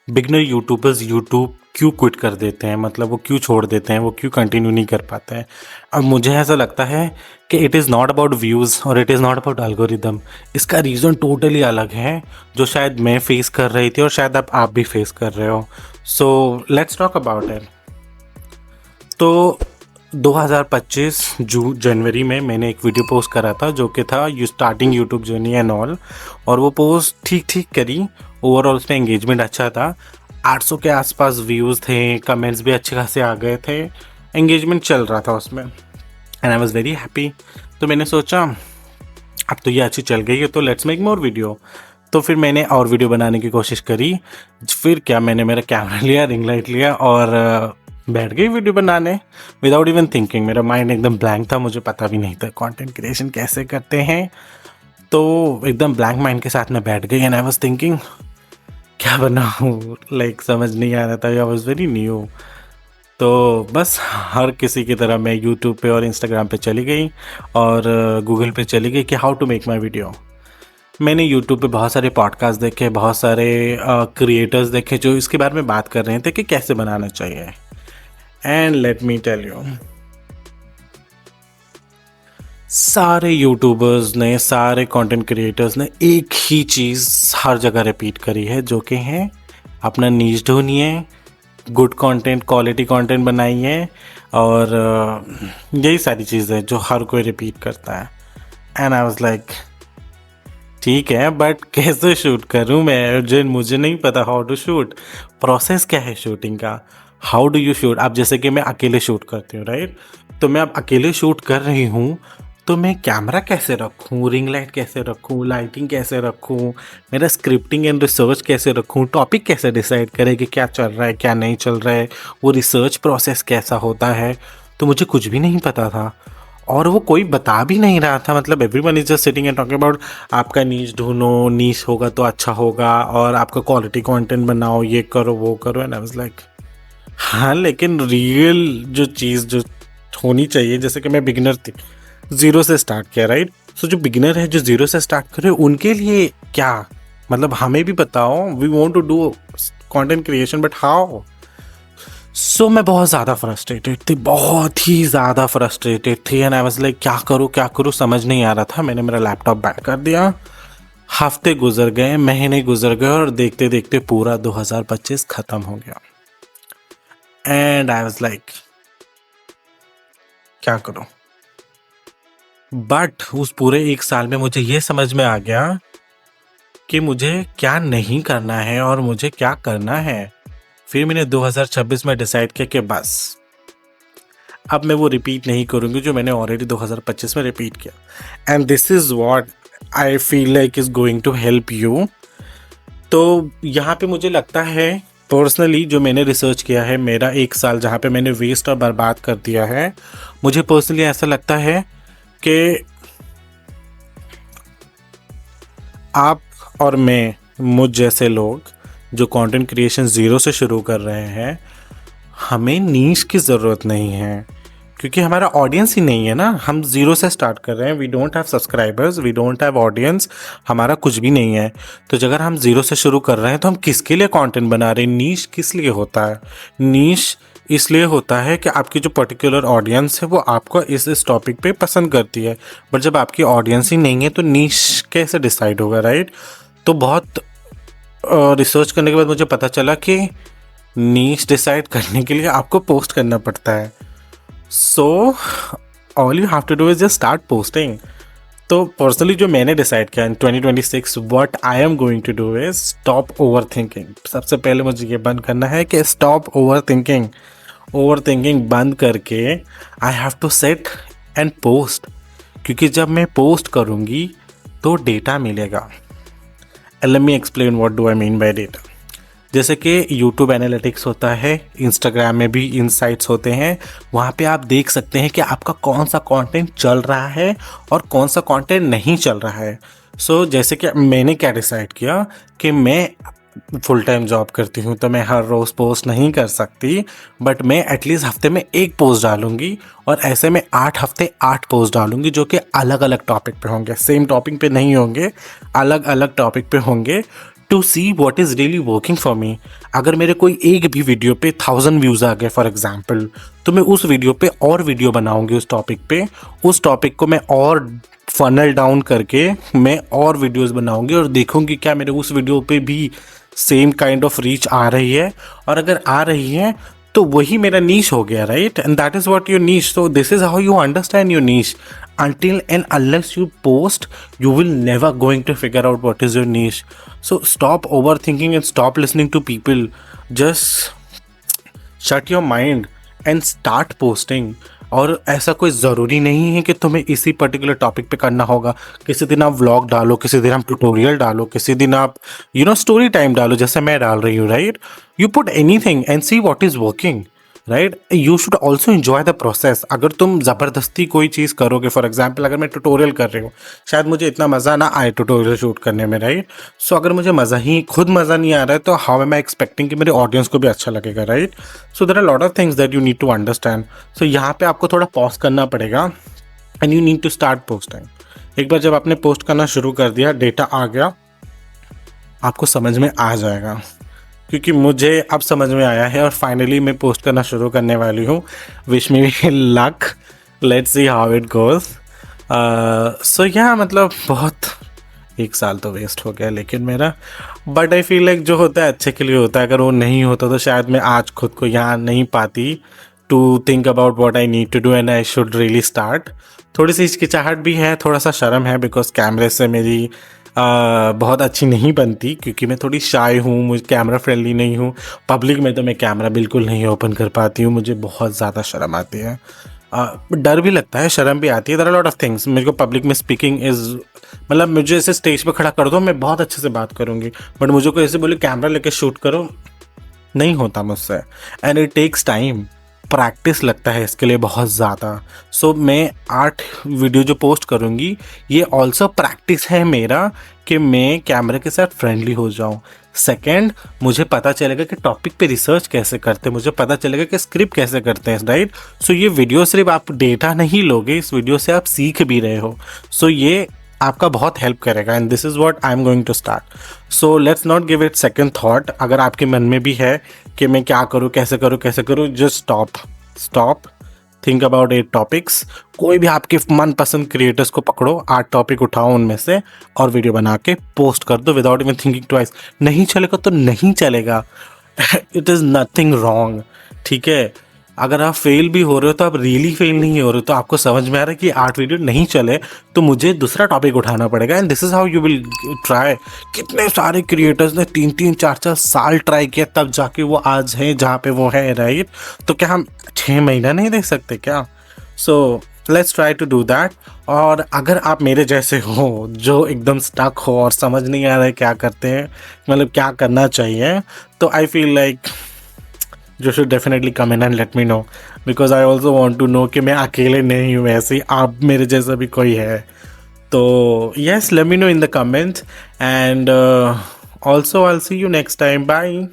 Beginner YouTubers YouTube क्यों quit कर देते हैं, मतलब वो क्यों छोड़ देते हैं, वो क्यों कंटिन्यू नहीं कर पाते हैं। अब मुझे ऐसा लगता है कि it is not about views और it is not about algorithm. इसका रीज़न टोटली अलग है, जो शायद मैं फेस कर रही थी और शायद अब आप भी फेस कर रहे हो। So let's talk about it. तो 2025 जनवरी में मैंने एक वीडियो पोस्ट करा था जो कि था you starting YouTube journey and all, और वो पोस्ट ठीक ठीक करी। ओवरऑल उसमें एंगेजमेंट अच्छा था, 800 के आसपास व्यूज़ थे, कमेंट्स भी अच्छे खासे आ गए थे, एंगेजमेंट चल रहा था उसमें and I was very happy. तो मैंने सोचा अब तो ये अच्छी चल गई है तो लेट्स मेक मोर वीडियो। तो फिर मैंने और वीडियो बनाने की कोशिश करी। फिर क्या, मैंने मेरा कैमरा लिया, रिंग लाइट लिया और बैठ गई वीडियो बनाने विदाउट इवन थिंकिंग। मेरा माइंड एकदम ब्लैंक था, मुझे पता भी नहीं था कंटेंट क्रिएशन कैसे करते हैं। तो एकदम ब्लैंक माइंड के साथ में बैठ गई एंड आई वाज थिंकिंग क्या बनाऊँ, लाइक समझ नहीं आ रहा था, आई वाज वेरी न्यू। तो बस हर किसी की तरह मैं यूट्यूब पे और इंस्टाग्राम पे चली गई और गूगल पे चली गई कि how to make my video. मैंने यूट्यूब पे बहुत सारे पॉडकास्ट देखे, बहुत सारे क्रिएटर्स देखे जो इसके बारे में बात कर रहे थे कि कैसे बनाना चाहिए। And let me tell you, सारे यूट्यूबर्स ने, सारे कंटेंट क्रिएटर्स ने एक ही चीज़ हर जगह रिपीट करी है, जो कि है अपना नीश ढूंढिए, गुड कंटेंट, क्वालिटी कंटेंट बनाइए और यही सारी चीज़ें जो हर कोई रिपीट करता है। एंड आई वाज लाइक ठीक है, बट कैसे शूट करूं मैं, जो मुझे नहीं पता हाउ टू शूट, प्रोसेस क्या है शूटिंग का, हाउ डू यू शूट। अब जैसे कि मैं अकेले शूट करती हूँ राइट, तो मैं अब अकेले शूट कर रही हूँ, तो मैं कैमरा कैसे रखूँ, रिंग लाइट कैसे रखूँ, लाइटिंग कैसे रखूँ, मेरा स्क्रिप्टिंग एंड रिसर्च कैसे रखूँ, टॉपिक कैसे डिसाइड करें कि क्या चल रहा है क्या नहीं चल रहा है, वो रिसर्च प्रोसेस कैसा होता है। तो मुझे कुछ भी नहीं पता था और वो कोई बता भी नहीं रहा था। मतलब everyone is just sitting and talking about आपका नीश ढूंढो, नीश होगा तो अच्छा होगा और आपका क्वालिटी कंटेंट बनाओ, ये करो वो करो। एंड आई वाज लाइक हाँ, लेकिन रियल जो चीज़ जो होनी चाहिए, जैसे कि मैं बिगिनर थी, ज़ीरो से स्टार्ट किया राइट। सो जो बिगिनर है, जो ज़ीरो से स्टार्ट करे, उनके लिए क्या, मतलब हमें भी बताओ, we want to do content creation but how. So मैं बहुत ज़्यादा फ्रस्ट्रेटेड थी, बहुत ही ज़्यादा फ्रस्ट्रेटेड थी एंड आई वाज लाइक क्या करूँ समझ नहीं आ रहा था। मैंने मेरा लैपटॉप बैक कर दिया, हफ्ते गुजर गए, महीने गुजर गए और देखते देखते पूरा 2025 ख़त्म हो गया। एंड आई वाज लाइक क्या करूँ। बट उस पूरे एक साल में मुझे ये समझ में आ गया कि मुझे क्या नहीं करना है और मुझे क्या करना है। फिर मैंने 2026 में डिसाइड किया कि बस अब मैं वो रिपीट नहीं करूँगी जो मैंने ऑलरेडी 2025 में रिपीट किया। And this is what I feel like is going to help you. तो यहाँ पे मुझे लगता है पर्सनली, जो मैंने रिसर्च किया है, मेरा एक साल जहाँ पे मैंने वेस्ट और बर्बाद कर दिया है, मुझे पर्सनली ऐसा लगता है कि आप और मैं, मुझ जैसे लोग जो कंटेंट क्रिएशन ज़ीरो से शुरू कर रहे हैं, हमें नीश की ज़रूरत नहीं है, क्योंकि हमारा ऑडियंस ही नहीं है ना। हम ज़ीरो से स्टार्ट कर रहे हैं, we don't have subscribers, we don't have audience, हमारा कुछ भी नहीं है। तो अगर हम ज़ीरो से शुरू कर रहे हैं तो हम किसके लिए कंटेंट बना रहे हैं। नीश किस लिए होता है, नीश इसलिए होता है कि आपकी जो पर्टिकुलर ऑडियंस है वो आपको इस टॉपिक पे पसंद करती है। बट जब आपकी ऑडियंस ही नहीं है तो नीश कैसे डिसाइड होगा राइट। तो बहुत रिसर्च करने के बाद मुझे पता चला कि नीश डिसाइड करने के लिए आपको पोस्ट करना पड़ता है। So all you have to do is just start posting. तो पर्सनली जो मैंने डिसाइड किया इन 2026, what I am going to do is stop over thinking. सबसे पहले मुझे ये बंद करना है कि stop over thinking. Over thinking बंद करके I have to set and post, क्योंकि जब मैं पोस्ट करूँगी तो डेटा मिलेगा। Let me explain what do I mean by data. जैसे कि YouTube एनालिटिक्स होता है, इंस्टाग्राम में भी इनसाइट्स होते हैं, वहाँ पे आप देख सकते हैं कि आपका कौन सा कंटेंट चल रहा है और कौन सा कंटेंट नहीं चल रहा है। सो जैसे कि मैंने क्या डिसाइड किया कि मैं फुल टाइम जॉब करती हूँ तो मैं हर रोज़ पोस्ट नहीं कर सकती, बट मैं एटलीस्ट हफ्ते में एक पोस्ट डालूंगी और ऐसे में 8 हफ्ते 8 पोस्ट डालूंगी जो कि अलग अलग टॉपिक पे होंगे, सेम टॉपिक पे नहीं होंगे, अलग अलग टॉपिक पे होंगे, to see what is really working for me. अगर मेरे कोई एक भी वीडियो पे 1000 व्यूज़ आ गए फॉर एग्जाम्पल, तो मैं उस वीडियो पे और वीडियो बनाऊंगी उस टॉपिक पे, उस टॉपिक को मैं और फनल डाउन करके मैं और वीडियोस बनाऊंगी और देखूंगी क्या मेरे उस वीडियो पे भी सेम काइंड ऑफ रीच आ रही है, और अगर आ रही है तो वही मेरा नीश हो गया, right? And that is what your niche. So this is how you understand your niche. Until and unless you post, you will never going to figure out what is your niche. So stop overthinking and stop listening to people. Just shut your mind and start posting. और ऐसा कोई ज़रूरी नहीं है कि तुम्हें इसी particular topic पे करना होगा। किसी दिन आप व्लॉग डालो, किसी दिन आप ट्यूटोरियल डालो, किसी दिन आप स्टोरी टाइम डालो, जैसे मैं डाल रही हूँ, right? You put anything and see what is working, right? You should also enjoy the process. अगर तुम ज़बरदस्ती कोई चीज़ करोगे, फॉर एग्जाम्पल अगर मैं ट्यूटोरियल कर रही हूँ, शायद मुझे इतना मज़ा ना आए ट्यूटोरियल शूट करने में, राइट? सो अगर मुझे खुद मज़ा नहीं आ रहा है, तो हाउ एम आई एक्सपेक्टिंग कि मेरे ऑडियंस को भी अच्छा लगेगा, right? So there are lot of things that you need to understand. So यहाँ पे आपको थोड़ा पॉज करना पड़ेगा and you need to start posting. एक बार जब आपने पोस्ट करना शुरू कर दिया, डेटा आ गया, आपको समझ में आ जाएगा, क्योंकि मुझे अब समझ में आया है और फाइनली मैं पोस्ट करना शुरू करने वाली हूँ। Wish me luck, let's see how it goes. So या मतलब बहुत 1 साल तो वेस्ट हो गया लेकिन मेरा, बट आई फील लाइक जो होता है अच्छे के लिए होता है। अगर वो नहीं होता तो शायद मैं आज खुद को यहाँ नहीं पाती to think about what I need to do and I should really start. थोड़ी सी हिचकिचाहट भी है, थोड़ा सा शर्म है, बिकॉज कैमरे से मेरी बहुत अच्छी नहीं बनती, क्योंकि मैं थोड़ी शाय हूँ, मुझे कैमरा फ्रेंडली नहीं हूँ। पब्लिक में तो मैं कैमरा बिल्कुल नहीं ओपन कर पाती हूँ, मुझे बहुत ज़्यादा शर्म आती है। डर भी लगता है, शर्म भी आती है। There are lot of things. मेरे को पब्लिक में स्पीकिंग इज़, मतलब मुझे ऐसे स्टेज पर खड़ा कर दो, मैं बहुत अच्छे से बात करूँगी, बट मुझे कोई ऐसे बोले कैमरा लेके शूट करो, नहीं होता मुझसे। And it takes time, practice लगता है इसके लिए बहुत ज़्यादा। सो मैं 8 वीडियो जो पोस्ट करूँगी, ये ऑल्सो प्रैक्टिस है मेरा कि मैं कैमरे के साथ फ्रेंडली हो जाऊँ। सेकेंड, मुझे पता चलेगा कि टॉपिक पे रिसर्च कैसे करते हैं, मुझे पता चलेगा कि स्क्रिप्ट कैसे करते हैं, राइट? सो ये वीडियो सिर्फ आप डेटा नहीं लोगे, इस वीडियो से आप सीख भी रहे हो। सो ये आपका बहुत हेल्प करेगा and this is what I am going to start. So let's not give it second thought. अगर आपके मन में भी है कि मैं क्या करूँ, कैसे करूँ, just stop, think about 8 topics. कोई भी आपके मनपसंद क्रिएटर्स को पकड़ो, 8 टॉपिक उठाओ उनमें से और वीडियो बना के पोस्ट कर दो विदाउट इवन थिंकिंग ट्वाइस। नहीं चलेगा तो नहीं चलेगा, इट इज़ नथिंग रॉन्ग, ठीक है? अगर आप फेल भी हो रहे हो तो आप रियली फेल नहीं हो रहे हो, तो आपको समझ में आ रहा है कि 8 वीडियो नहीं चले तो मुझे दूसरा टॉपिक उठाना पड़ेगा, and this is how you will try. कितने सारे क्रिएटर्स ने 3-3, 4-4 साल ट्राई किया, तब जाके वो आज हैं जहाँ पे वो है, राइट? तो क्या हम 6 महीना नहीं देख सकते क्या? So let's try to do that. और अगर आप मेरे जैसे हो जो एकदम स्टक हो और समझ नहीं आ रहा है क्या करते हैं, मतलब क्या करना चाहिए, तो आई feel like you should definitely come in and let me know, because I also want to know कि मैं अकेले नहीं हूँ, ऐसे ही आप मेरे जैसा भी कोई है। तो yes, let me know in the comments, and also I'll see you next time. Bye.